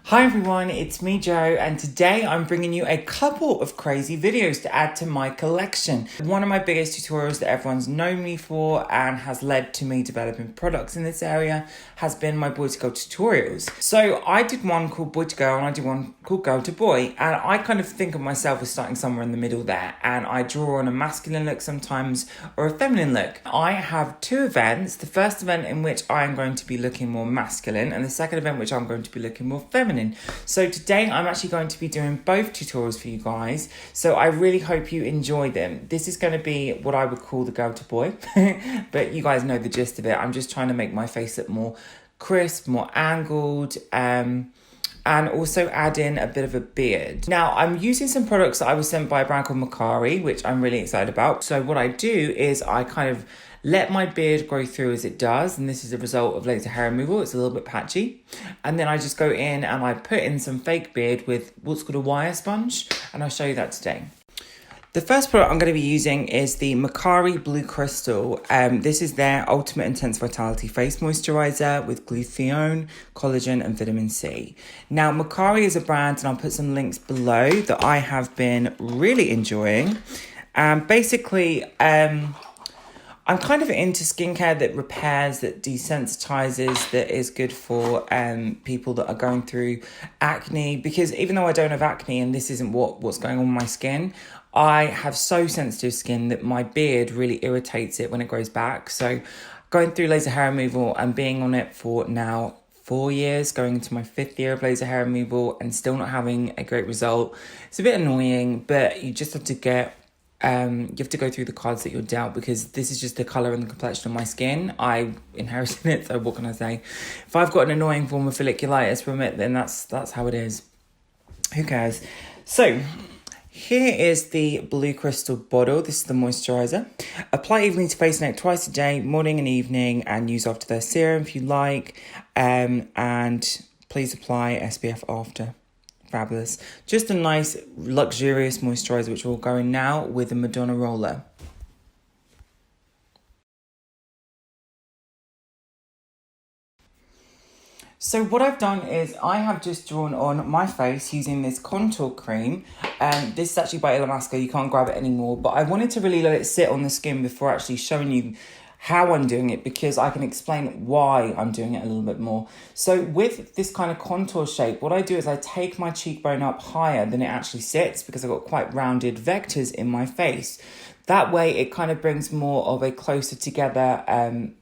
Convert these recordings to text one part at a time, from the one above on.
Hi everyone, it's me Joe, and today I'm bringing you a couple of crazy videos to add to my collection. One of my biggest tutorials that everyone's known me for and has led to me developing products in this area has been my boy to girl tutorials. So I did one called boy to girl and I did one called girl to boy, and I kind of think of myself as starting somewhere in the middle there, and I draw on a masculine look sometimes or a feminine look. I have two events, the first event in which I am going to be looking more masculine and the second event which I'm going to be looking more feminine. So today I'm actually going to be doing both tutorials for you guys, so I really hope you enjoy them. This is going to be what I would call the girl to boy, but you guys know the gist of it. I'm just trying to make my face look more crisp, more angled, and also add in a bit of a beard. Now, I'm using some products that I was sent by a brand called Macari, which I'm really excited about. So what I do is I kind of let my beard grow through as it does, and this is a result of laser hair removal. It's a little bit patchy. And then I just go in and I put in some fake beard with what's called a wire sponge, and I'll show you that today. The first product I'm going to be using is the Macari Blue Crystal. This is their Ultimate Intense Vitality Face Moisturizer with glutathione, collagen and vitamin C. Now, Macari is a brand, and I'll put some links below, that I have been really enjoying. Basically, I'm kind of into skincare that repairs, that desensitizes, that is good for people that are going through acne. Because even though I don't have acne and this isn't what's going on with my skin, I have so sensitive skin that my beard really irritates it when it grows back. So going through laser hair removal and being on it for now 4 years, going into my 5th year of laser hair removal and still not having a great result, it's a bit annoying, but you just have to get you have to go through the cards that you're dealt, because this is just the colour and the complexion of my skin. I inherited it, so what can I say? If I've got an annoying form of folliculitis from it, then that's how it is. Who cares? So here is the Blue Crystal bottle. This is the moisturiser. Apply evenly to face and neck twice a day, morning and evening, and use after their serum if you like. And please apply SPF after. Fabulous. Just a nice luxurious moisturiser, which will go in now with a Madonna roller. So what I've done is I have just drawn on my face using this contour cream. This is actually by Ilamasco. You can't grab it anymore, but I wanted to really let it sit on the skin before actually showing you how I'm doing it, because I can explain why I'm doing it a little bit more. So with this kind of contour shape, what I do is I take my cheekbone up higher than it actually sits, because I've got quite rounded vectors in my face. That way it kind of brings more of a closer together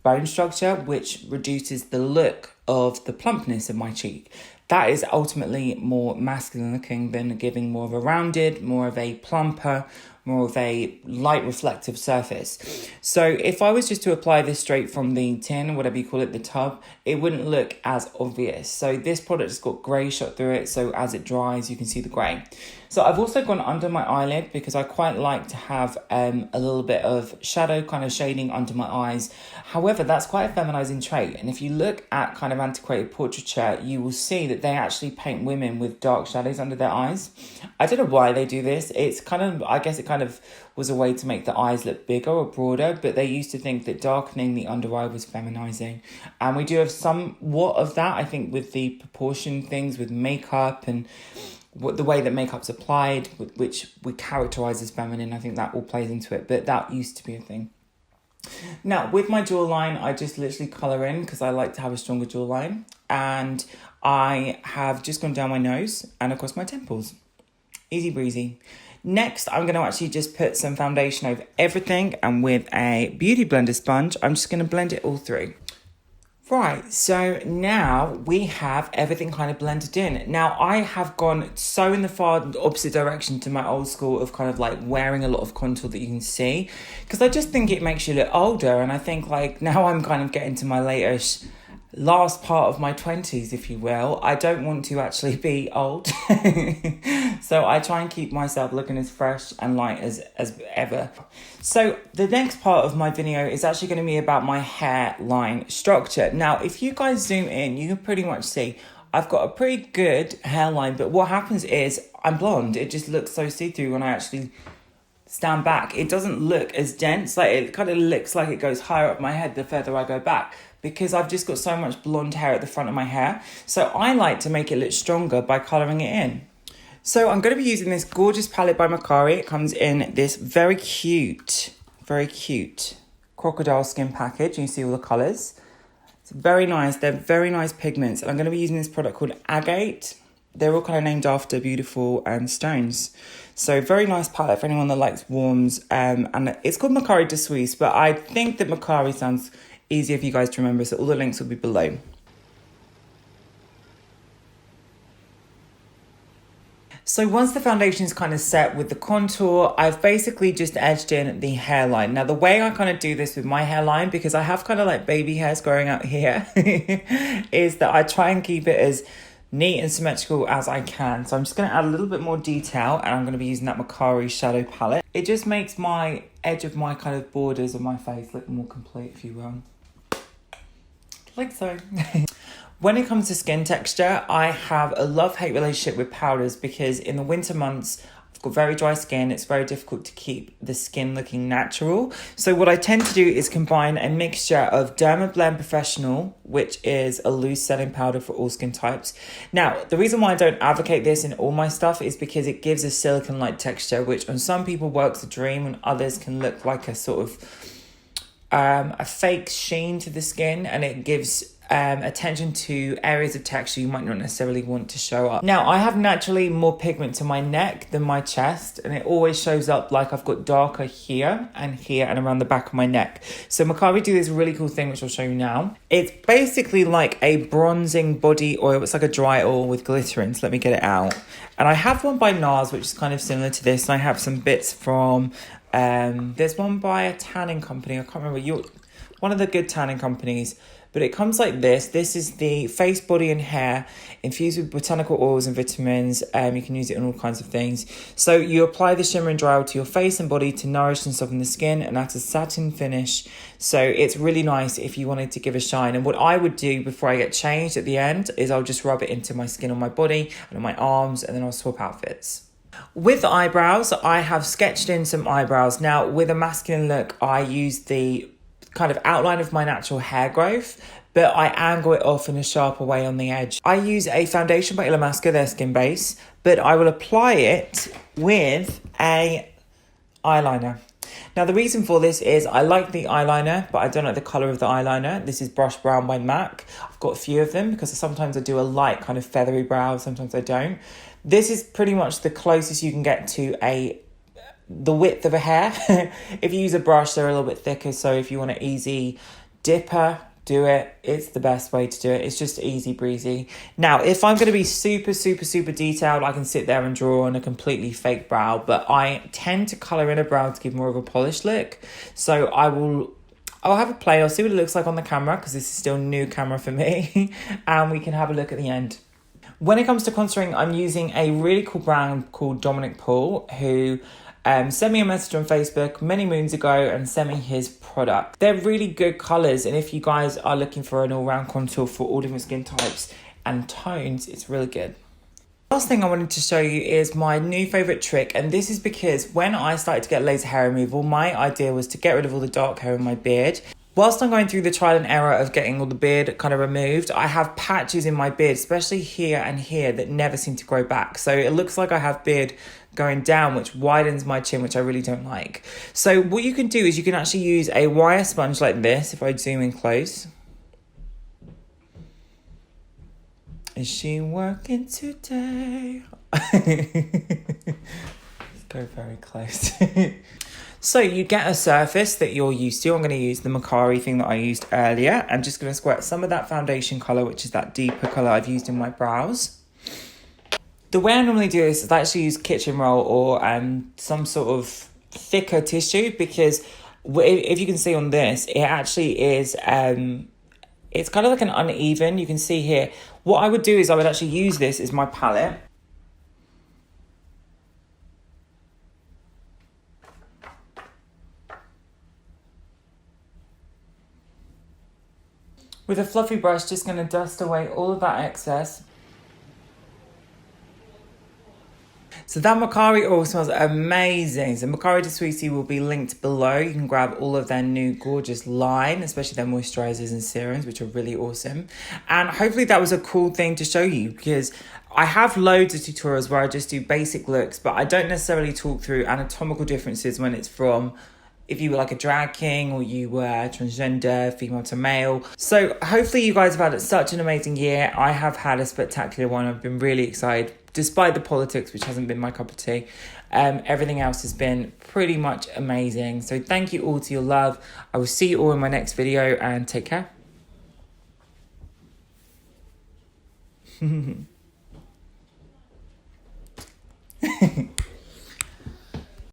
bone structure, which reduces the look of the plumpness of my cheek. That is ultimately more masculine looking than giving more of a rounded, more of a plumper, more of a light reflective surface. So if I was just to apply this straight from the tin, whatever you call it, the tub, it wouldn't look as obvious. So this product has got grey shot through it, so as it dries you can see the grey. So I've also gone under my eyelid, because I quite like to have a little bit of shadow kind of shading under my eyes. However, that's quite a feminizing trait, and if you look at kind of antiquated portraiture, you will see that they actually paint women with dark shadows under their eyes. I don't know why they do this. It's kind of, I guess it kind of was a way to make the eyes look bigger or broader, but they used to think that darkening the under eye was feminizing. And we do have somewhat of that, I think, with the proportion things with makeup and the way that makeup's applied, which we characterize as feminine. I think that all plays into it, but that used to be a thing. Now, with my jawline, I just literally colour in, because I like to have a stronger jawline. And I have just gone down my nose and across my temples. Easy breezy. Next, I'm going to actually just put some foundation over everything, and with a beauty blender sponge, I'm just going to blend it all through. Right, so now we have everything kind of blended in. Now, I have gone so in the far opposite direction to my old school of kind of like wearing a lot of contour that you can see, because I just think it makes you look older, and I think like now I'm kind of getting to my last part of my 20s, if you will. I don't want to actually be old. So I try and keep myself looking as fresh and light as ever. So the next part of my video is actually going to be about my hairline structure. Now, if you guys zoom in, you can pretty much see I've got a pretty good hairline, but what happens is I'm blonde. It just looks so see-through when I actually stand back. It doesn't look as dense. Like, it kind of looks like it goes higher up my head the further I go back. because I've just got so much blonde hair at the front of my hair. So I like to make it look stronger by colouring it in. So I'm going to be using this gorgeous palette by Macari. It comes in this very cute crocodile skin package. You see all the colours. It's very nice. They're very nice pigments. And I'm going to be using this product called Agate. They're all kind of named after beautiful stones. So very nice palette for anyone that likes warms. And it's called Macari de Suisse, but I think that Macari sounds easier for you guys to remember. So all the links will be below. So once the foundation is kind of set with the contour, I've basically just edged in the hairline. Now the way I kind of do this with my hairline, because I have kind of like baby hairs growing out here, is that I try and keep it as neat and symmetrical as I can. So I'm just going to add a little bit more detail, and I'm going to be using that Macari shadow palette. It just makes my edge of my kind of borders of my face look more complete, if you will. Like so. When it comes to skin texture, I have a love-hate relationship with powders, because in the winter months, I've got very dry skin. It's very difficult to keep the skin looking natural. So what I tend to do is combine a mixture of Dermablend Professional, which is a loose setting powder for all skin types. Now, the reason why I don't advocate this in all my stuff is because it gives a silicone-like texture, which on some people works a dream, and others can look like a sort of a fake sheen to the skin, and it gives attention to areas of texture you might not necessarily want to show up. Now, I have naturally more pigment to my neck than my chest, and it always shows up like I've got darker here and around the back of my neck. So Macari do this really cool thing, which I'll show you now. It's basically like a bronzing body oil. It's like a dry oil with glitter in, so let me get it out. And I have one by NARS, which is kind of similar to this, and I have some bits from there's one by a tanning company. I can't remember, one of the good tanning companies. But it comes like this. This is the face, body and hair infused with botanical oils and vitamins. You can use it on all kinds of things. So you apply the shimmer and dry oil to your face and body to nourish and soften the skin, and that's a satin finish. So it's really nice if you wanted to give a shine. And what I would do before I get changed at the end is I'll just rub it into my skin on my body and on my arms, and then I'll swap outfits. With the eyebrows, I have sketched in some eyebrows. Now, with a masculine look, I use the kind of outline of my natural hair growth, but I angle it off in a sharper way on the edge. I use a foundation by Illamasqua, their skin base, but I will apply it with a eyeliner. Now, the reason for this is I like the eyeliner, but I don't like the colour of the eyeliner. This is Brush Brown by MAC. I've got a few of them because sometimes I do a light kind of feathery brow, sometimes I don't. This is pretty much the closest you can get to the width of a hair. If you use a brush, they're a little bit thicker, so if you want an easy dipper, do it. It's the best way to do it. It's just easy breezy. Now, if I'm going to be super detailed, I can sit there and draw on a completely fake brow, but I tend to colour in a brow to give more of a polished look. So I'll have a play. I'll see what it looks like on the camera, because this is still new camera for me, and we can have a look at the end. When it comes to contouring, I'm using a really cool brand called Dominic Paul, who sent me a message on Facebook many moons ago and sent me his product. They're really good colours, and if you guys are looking for an all-round contour for all different skin types and tones, it's really good. Last thing I wanted to show you is my new favourite trick, and this is because when I started to get laser hair removal, my idea was to get rid of all the dark hair in my beard. Whilst I'm going through the trial and error of getting all the beard kind of removed, I have patches in my beard, especially here and here, that never seem to grow back. So it looks like I have beard going down, which widens my chin, which I really don't like. So what you can do is you can actually use a wire sponge like this. If I zoom in close. Is she working today? Let's go very close. So you get a surface that you're used to. I'm going to use the Macari thing that I used earlier. I'm just going to squirt some of that foundation colour, which is that deeper colour I've used in my brows. The way I normally do this is I actually use kitchen roll or some sort of thicker tissue, because if you can see on this, it actually is, it's kind of like an uneven. You can see here. What I would do is I would actually use this as my palette. With a fluffy brush, just going to dust away all of that excess. So that Macari oil smells amazing. So Macari de Sweetie will be linked below. You can grab all of their new gorgeous line, especially their moisturizers and serums, which are really awesome. And hopefully that was a cool thing to show you, because I have loads of tutorials where I just do basic looks, but I don't necessarily talk through anatomical differences when it's from if you were like a drag king or you were transgender, female to male. So hopefully you guys have had such an amazing year. I have had a spectacular one. I've been really excited, despite the politics, which hasn't been my cup of tea. Everything else has been pretty much amazing. So thank you all to your love. I will see you all in my next video, and take care.